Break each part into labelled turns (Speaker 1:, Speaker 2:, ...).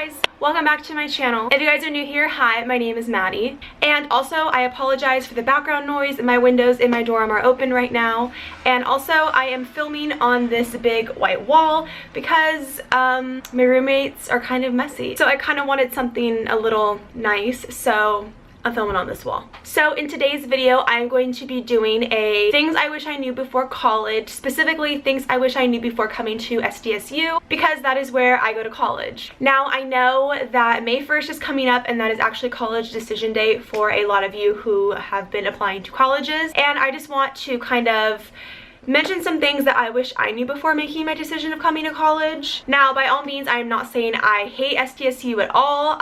Speaker 1: guys, welcome back to my channel. If you guys are new here, hi, my name is Maddie. And also, I apologize for the background noise. My windows in my dorm are open right now. And also, I am filming on this big white wall because my roommates are kind of messy. So I kind of wanted something a little nice, so I'm filming on this wall. So in today's video, I'm going to be doing a things I wish I knew before college, specifically things I wish I knew before coming to SDSU, because that is where I go to college. Now, I know that May 1st is coming up, and that is actually college decision day for a lot of you who have been applying to colleges, and I just want to kind of mention some things that I wish I knew before making my decision of coming to college. Now, by all means, I am not saying I hate SDSU at all.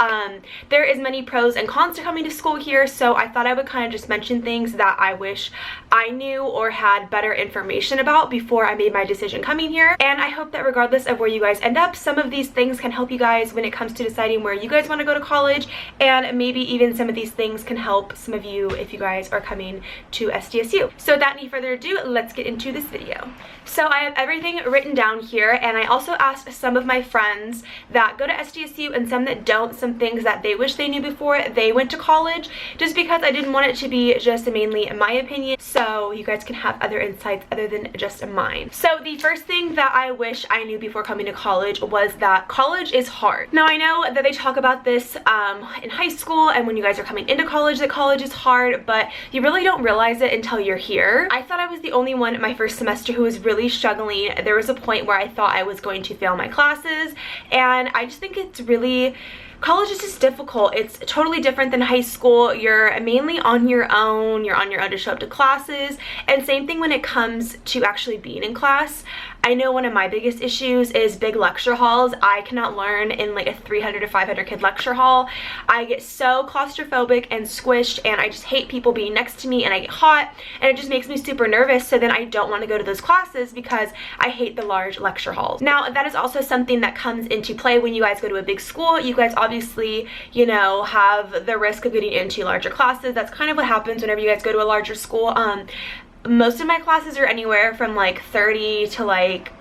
Speaker 1: There is many pros and cons to coming to school here, so I thought I would kind of just mention things that I wish I knew or had better information about before I made my decision coming here. And I hope that regardless of where you guys end up, some of these things can help you guys when it comes to deciding where you guys want to go to college, and maybe even some of these things can help some of you if you guys are coming to SDSU. So without any further ado, let's get into this video. So I have everything written down here, and I also asked some of my friends that go to SDSU and some that don't, some things that they wish they knew before they went to college, just because I didn't want it to be just mainly my opinion, so you guys can have other insights other than just mine. So the first thing that I wish I knew before coming to college was that college is hard. Now, I know that they talk about this in high school and when you guys are coming into college, that college is hard, but you really don't realize it until you're here. I thought I was the only one in my first semester who was really struggling. There was a point where I thought I was going to fail my classes, and I just think it's really, college is just difficult. It's totally different than high school. You're mainly on your own. You're on your own to show up to classes, and same thing when it comes to actually being in class. I know one of my biggest issues is big lecture halls. I cannot learn in like a 300 to 500 kid lecture hall. I get so claustrophobic and squished, and I just hate people being next to me, and I get hot, and it just makes me super nervous, so then I don't want to go to those classes because I hate the large lecture halls. Now, that is also something that comes into play when you guys go to a big school. You guys obviously, you know, have the risk of getting into larger classes. That's kind of what happens whenever you guys go to a larger school. Most of my classes are anywhere from like 30 to like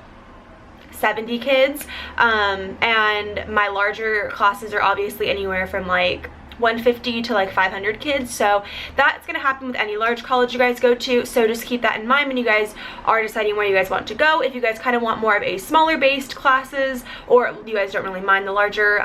Speaker 1: 70 kids, and my larger classes are obviously anywhere from like 150 to like 500 kids, so that's gonna happen with any large college you guys go to, so just keep that in mind when you guys are deciding where you guys want to go. If you guys kind of want more of a smaller based classes, or you guys don't really mind the larger,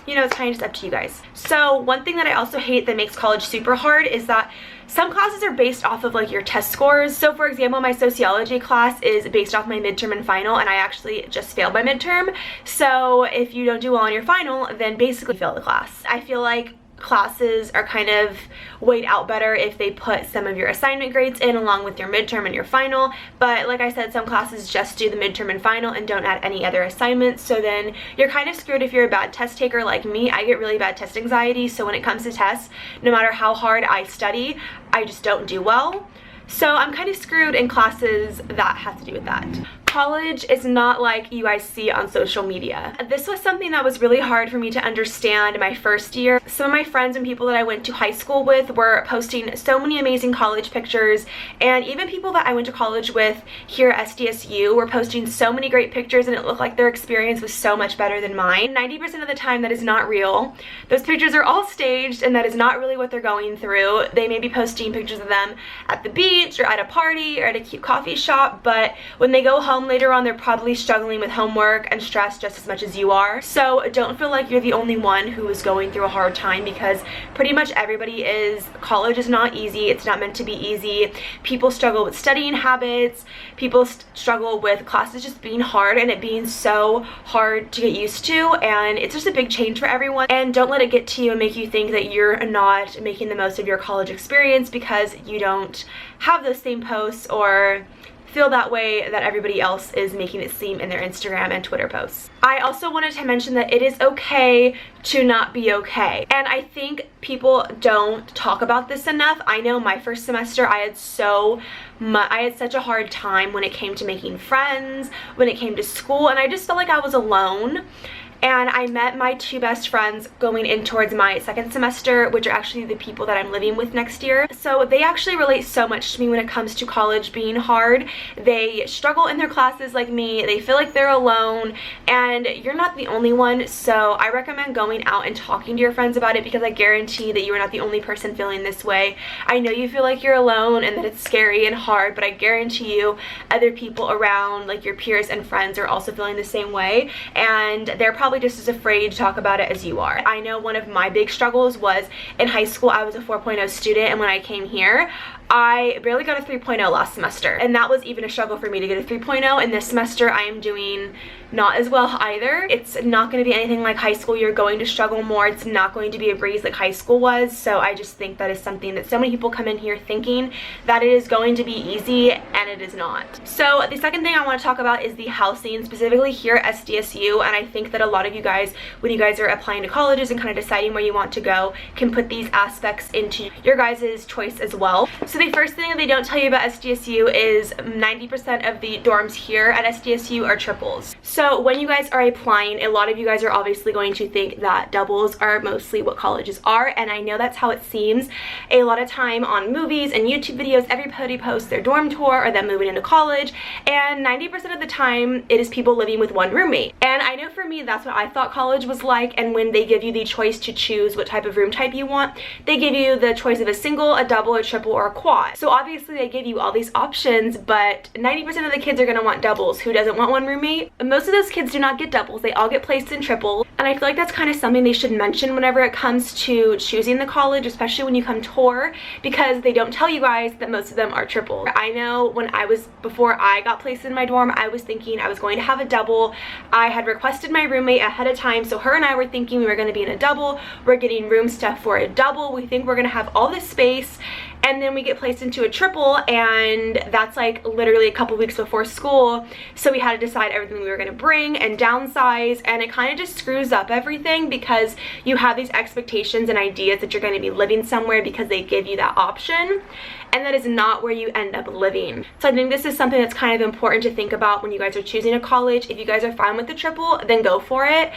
Speaker 1: you know, it's kind of just up to you guys. So one thing that I also hate that makes college super hard is that some classes are based off of like your test scores. So for example, my sociology class is based off my midterm and final, and I actually just failed my midterm. So if you don't do well on your final, then basically you fail the class. I feel like classes are kind of weighed out better if they put some of your assignment grades in along with your midterm and your final, but like I said, some classes just do the midterm and final and don't add any other assignments, so then you're kind of screwed if you're a bad test taker like me. I get really bad test anxiety, so when it comes to tests, no matter how hard I study, I just don't do well. So I'm kind of screwed in classes that have to do with that. College is not like you guys see on social media. This was something that was really hard for me to understand my first year. Some of my friends and people that I went to high school with were posting so many amazing college pictures, and even people that I went to college with here at SDSU were posting so many great pictures, and it looked like their experience was so much better than mine. 90% of the time that is not real. Those pictures are all staged, and that is not really what they're going through. They may be posting pictures of them at the beach or at a party or at a cute coffee shop, but when they go home later on, they're probably struggling with homework and stress just as much as you are. So don't feel like you're the only one who is going through a hard time, because pretty much everybody is. College is not easy. It's not meant to be easy. People struggle with studying habits. People struggle with classes just being hard and it being so hard to get used to, and it's just a big change for everyone. And don't let it get to you and make you think that you're not making the most of your college experience because you don't have those same posts or feel that way that everybody else is making it seem in their Instagram and Twitter posts. I also wanted to mention that it is okay to not be okay, and I think people don't talk about this enough. I know my first semester I had such a hard time when it came to making friends, when it came to school, and I just felt like I was alone. and I met my two best friends going in towards my second semester, which are actually the people that I'm living with next year. So they actually relate so much to me when it comes to college being hard. They struggle in their classes like me, they feel like they're alone, and you're not the only one. So I recommend going out and talking to your friends about it, because I guarantee that you are not the only person feeling this way. I know you feel like you're alone and that it's scary and hard, but I guarantee you other people around, like your peers and friends, are also feeling the same way, and they're probably just as afraid to talk about it as you are. I know one of my big struggles was in high school. I was a 4.0 student, and when I came here, I barely got a 3.0 last semester, and that was even a struggle for me to get a 3.0, and this semester I am doing not as well either. It's not going to be anything like high school. You're going to struggle more. It's not going to be a breeze like high school was. So I just think that is something that so many people come in here thinking that it is going to be easy, and it is not. So the second thing I want to talk about is the housing, specifically here at SDSU, and I think that a lot of you guys, when you guys are applying to colleges and kind of deciding where you want to go, can put these aspects into your guys' choice as well. So the first thing that they don't tell you about SDSU is 90% of the dorms here at SDSU are triples. So when you guys are applying, a lot of you guys are obviously going to think that doubles are mostly what colleges are, and I know that's how it seems. A lot of time on movies and YouTube videos, everybody posts their dorm tour or them moving into college, and 90% of the time it is people living with one roommate. And I know for me, that's what I thought college was like. And when they give you the choice to choose what type of room type you want, they give you the choice of a single, a double, a triple, or a quad. So obviously they give you all these options, but 90% of the kids are going to want doubles. Who doesn't want one roommate? Most of those kids do not get doubles. They all get placed in triples, and I feel like that's kind of something they should mention whenever it comes to choosing the college, especially when you come tour, because they don't tell you guys that most of them are triples. I know before I got placed in my dorm, I was thinking I was going to have a double. I had requested my roommate ahead of time, so her and I were thinking we were going to be in a double. We're getting room stuff for a double. We think we're going to have all this space, and then we get placed into a triple, and that's like literally a couple weeks before school. So we had to decide everything we were going to bring and downsize, and it kind of just screws up everything, because you have these expectations and ideas that you're going to be living somewhere because they give you that option, and that is not where you end up living. So I think this is something that's kind of important to think about when you guys are choosing a college. If you guys are fine with the triple, then go for it.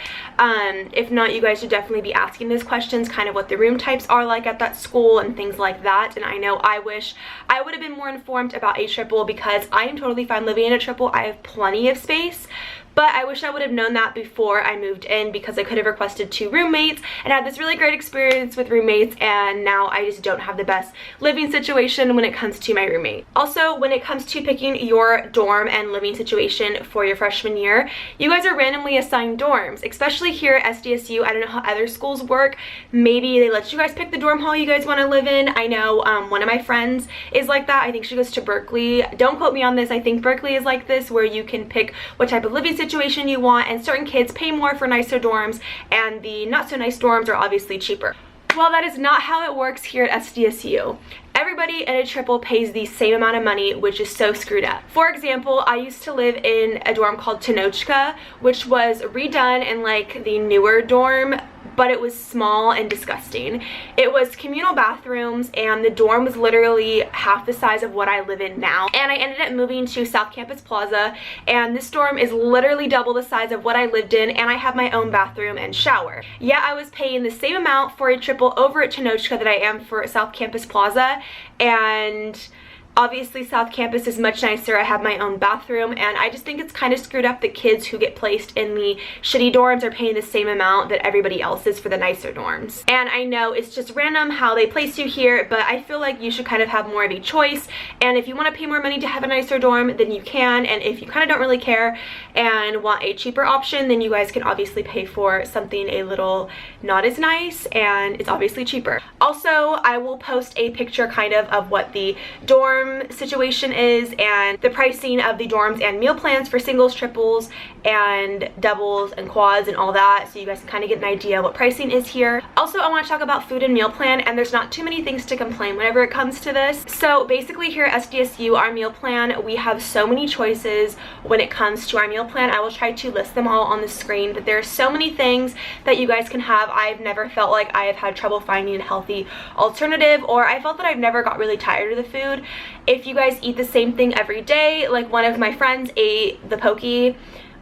Speaker 1: If not, you guys should definitely be asking those questions, kind of what the room types are like at that school and things like that. And I know I wish I would have been more informed about a triple, because I am totally fine living in a triple. I have plenty of space. But I wish I would have known that before I moved in, because I could have requested 2 roommates and had this really great experience with roommates, and now I just don't have the best living situation when it comes to my roommate. Also, when it comes to picking your dorm and living situation for your freshman year, you guys are randomly assigned dorms, especially here at SDSU. I don't know how other schools work. Maybe they let you guys pick the dorm hall you guys want to live in. I know one of my friends is like that. I think she goes to Berkeley. Don't quote me on this. I think Berkeley is like this, where you can pick what type of living situation you want, and certain kids pay more for nicer dorms, and the not so nice dorms are obviously cheaper. Well, that is not how it works here at SDSU. Everybody in a triple pays the same amount of money, which is so screwed up. For example, I used to live in a dorm called Tenochka, which was redone in like the newer dorm, but it was small and disgusting. It was communal bathrooms, and the dorm was literally half the size of what I live in now. And I ended up moving to South Campus Plaza, and this dorm is literally double the size of what I lived in, and I have my own bathroom and shower. Yeah, I was paying the same amount for a triple over at Tenochka that I am for South Campus Plaza, and obviously South Campus is much nicer. I have my own bathroom, and I just think it's kind of screwed up that kids who get placed in the shitty dorms are paying the same amount that everybody else is for the nicer dorms. And I know it's just random how they place you here, but I feel like you should kind of have more of a choice. And if you want to pay more money to have a nicer dorm, then you can. And if you kind of don't really care and want a cheaper option, then you guys can obviously pay for something a little not as nice, and it's obviously cheaper. Also, I will post a picture kind of what the dorm situation is, and the pricing of the dorms and meal plans for singles, triples, and doubles and quads and all that, so you guys can kind of get an idea what pricing is here. Also, I want to talk about food and meal plan, and there's not too many things to complain whenever it comes to this. So basically here at SDSU, our meal plan, we have so many choices when it comes to our meal plan. I will try to list them all on the screen, but there are so many things that you guys can have. I've never felt like I have had trouble finding a healthy alternative, or I felt that I've never got really tired of the food. If you guys eat the same thing every day, like one of my friends ate the poke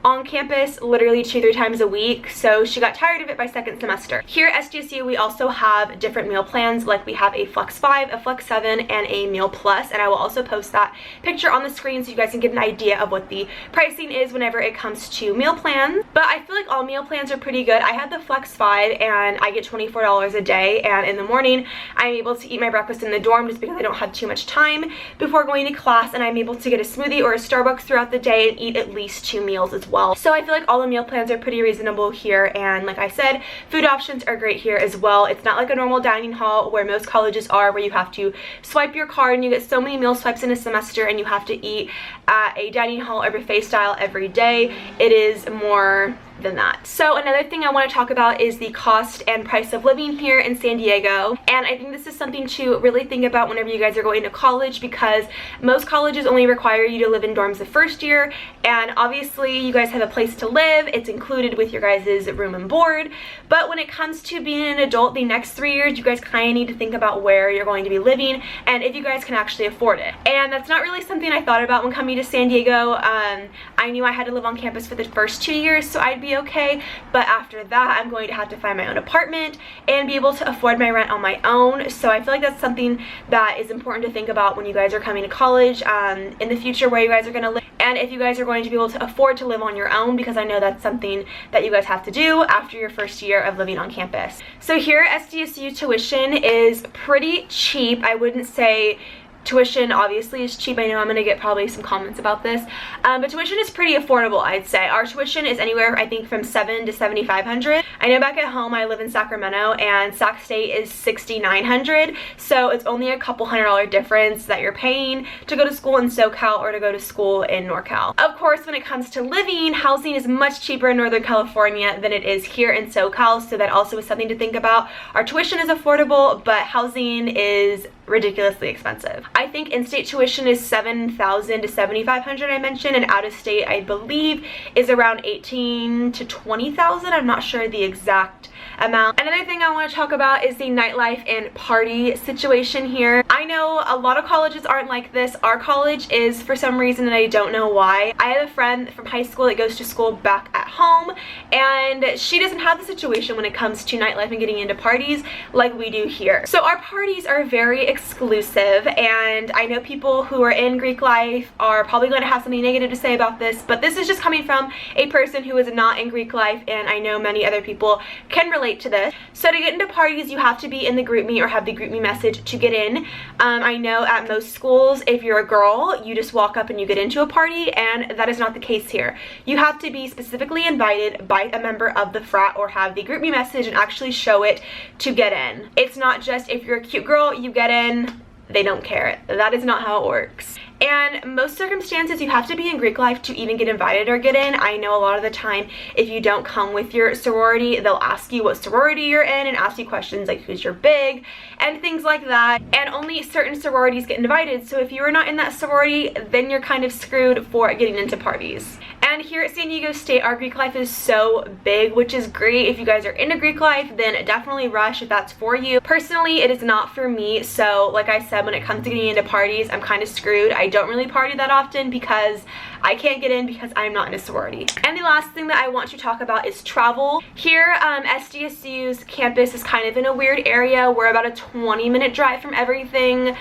Speaker 1: on campus literally 2-3 times a week, so she got tired of it by second semester. Here at SDSU, we also have different meal plans, like we have a Flex 5, a Flex 7, and a Meal Plus, and I will also post that picture on the screen so you guys can get an idea of what the pricing is whenever it comes to meal plans. But I feel like all meal plans are pretty good. I had the Flex 5 and I get $24 a day, and in the morning I'm able to eat my breakfast in the dorm just because I don't have too much time before going to class, and I'm able to get a smoothie or a Starbucks throughout the day and eat at least 2 meals as well. So I feel like all the meal plans are pretty reasonable here, and like I said, food options are great here as well. It's not like a normal dining hall where most colleges are, where you have to swipe your card and you get so many meal swipes in a semester and you have to eat at a dining hall or buffet style every day. It is more than that. So another thing I want to talk about is the cost and price of living here in San Diego, and I think this is something to really think about whenever you guys are going to college, because most colleges only require you to live in dorms the first year, and obviously you guys have a place to live. It's included with your guys' room and board, but when it comes to being an adult the next 3 years, you guys kind of need to think about where you're going to be living and if you guys can actually afford it. And that's not really something I thought about when coming to San Diego. I knew I had to live on campus for the first 2 years, so I'd be okay, but after that I'm going to have to find my own apartment and be able to afford my rent on my own. So I feel like that's something that is important to think about when you guys are coming to college in the future, where you guys are going to live and if you guys are going to be able to afford to live on your own, because I know that's something that you guys have to do after your first year of living on campus. So here SDSU tuition is pretty cheap. I wouldn't say tuition obviously is cheap. I know I'm going to get probably some comments about this, but tuition is pretty affordable, I'd say. Our tuition is anywhere, I think, from $700 to $7,500. I know back at home I live in Sacramento and Sac State is $6,900, so it's only a couple $100 difference that you're paying to go to school in SoCal or to go to school in NorCal. Of course, when it comes to living, housing is much cheaper in Northern California than it is here in SoCal, so that also is something to think about. Our tuition is affordable, but housing is ridiculously expensive. I think in-state tuition is $7,000 to $7,500 I mentioned, and out-of-state I believe is around $18,000 to $20,000. I'm not sure the exact amount. Another thing I want to talk about is the nightlife and party situation here. I know a lot of colleges aren't like this. Our college is, for some reason, and I don't know why. I have a friend from high school that goes to school back at home, and she doesn't have the situation when it comes to nightlife and getting into parties like we do here. So our parties are very exclusive, and I know people who are in Greek life are probably going to have something negative to say about this, but this is just coming from a person who is not in Greek life, and I know many other people can relate to this. So to get into parties, you have to be in the GroupMe or have the GroupMe message to get in. I know at most schools, if you're a girl, you just walk up and you get into a party, and that is not the case here. You have to be specifically invited by a member of the frat or have the GroupMe message and actually show it to get in. It's not just if you're a cute girl, you get in. They don't care. That is not how it works. And most circumstances, you have to be in Greek life to even get invited or get in. I know a lot of the time, if you don't come with your sorority, they'll ask you what sorority you're in and ask you questions like who's your big and things like that. And only certain sororities get invited. So if you are not in that sorority, then you're kind of screwed for getting into parties. And here at San Diego State, our Greek life is so big, which is great. If you guys are into Greek life, then definitely rush if that's for you. Personally, it is not for me. So like I said, when it comes to getting into parties, I'm kind of screwed. I don't really party that often because I can't get in because I'm not in a sorority. And the last thing that I want to talk about is travel. Here, SDSU's campus is kind of in a weird area. We're about a 20-minute drive from everything.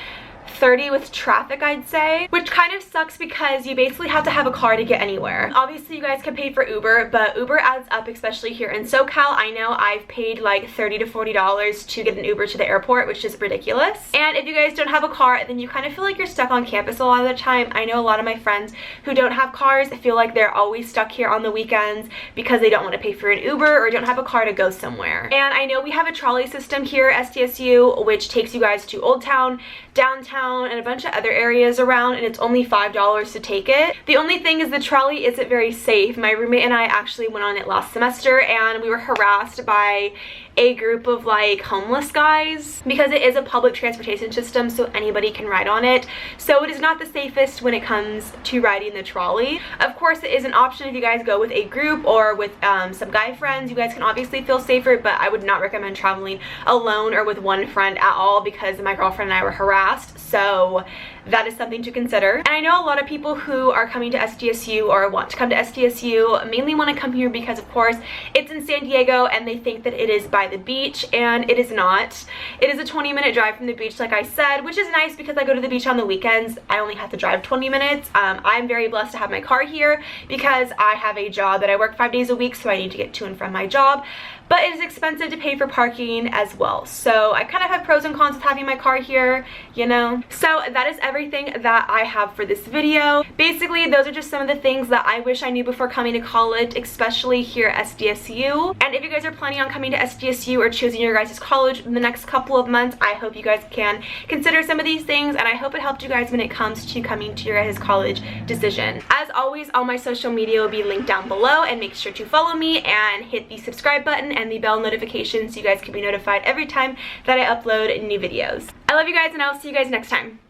Speaker 1: 30 with traffic, I'd say, which kind of sucks because you basically have to have a car to get anywhere. Obviously, you guys can pay for Uber, but Uber adds up, especially here in SoCal. I know I've paid like $30 to $40 to get an Uber to the airport, which is ridiculous. And if you guys don't have a car, then you kind of feel like you're stuck on campus a lot of the time. I know a lot of my friends who don't have cars feel like they're always stuck here on the weekends because they don't want to pay for an Uber or don't have a car to go somewhere. And I know we have a trolley system here at SDSU, which takes you guys to Old Town, downtown, and a bunch of other areas around, and it's only $5 to take it. The only thing is the trolley isn't very safe. My roommate and I actually went on it last semester, and we were harassed by a group of like homeless guys because it is a public transportation system, so anybody can ride on it. So it is not the safest when it comes to riding the trolley. Of course, it is an option if you guys go with a group or with some guy friends. You guys can obviously feel safer, but I would not recommend traveling alone or with one friend at all because my girlfriend and I were harassed. so that is something to consider. And I know a lot of people who are coming to SDSU or want to come to SDSU mainly want to come here because, of course, it's in San Diego and they think that it is by the beach, and it is not. It is a 20-minute drive from the beach, like I said, which is nice because I go to the beach on the weekends. I only have to drive 20 minutes. I'm very blessed to have my car here because I have a job that I work 5 days a week, so I need to get to and from my job. But it is expensive to pay for parking as well. So I kind of have pros and cons with having my car here, you know. So that is everything that I have for this video. Basically, those are just some of the things that I wish I knew before coming to college, especially here at SDSU. And if you guys are planning on coming to SDSU or choosing your guys' college in the next couple of months, I hope you guys can consider some of these things, and I hope it helped you guys when it comes to coming to your guys' college decision. As always, all my social media will be linked down below, and make sure to follow me and hit the subscribe button and the bell notification so you guys can be notified every time that I upload new videos. I love you guys, and I'll see you guys next time.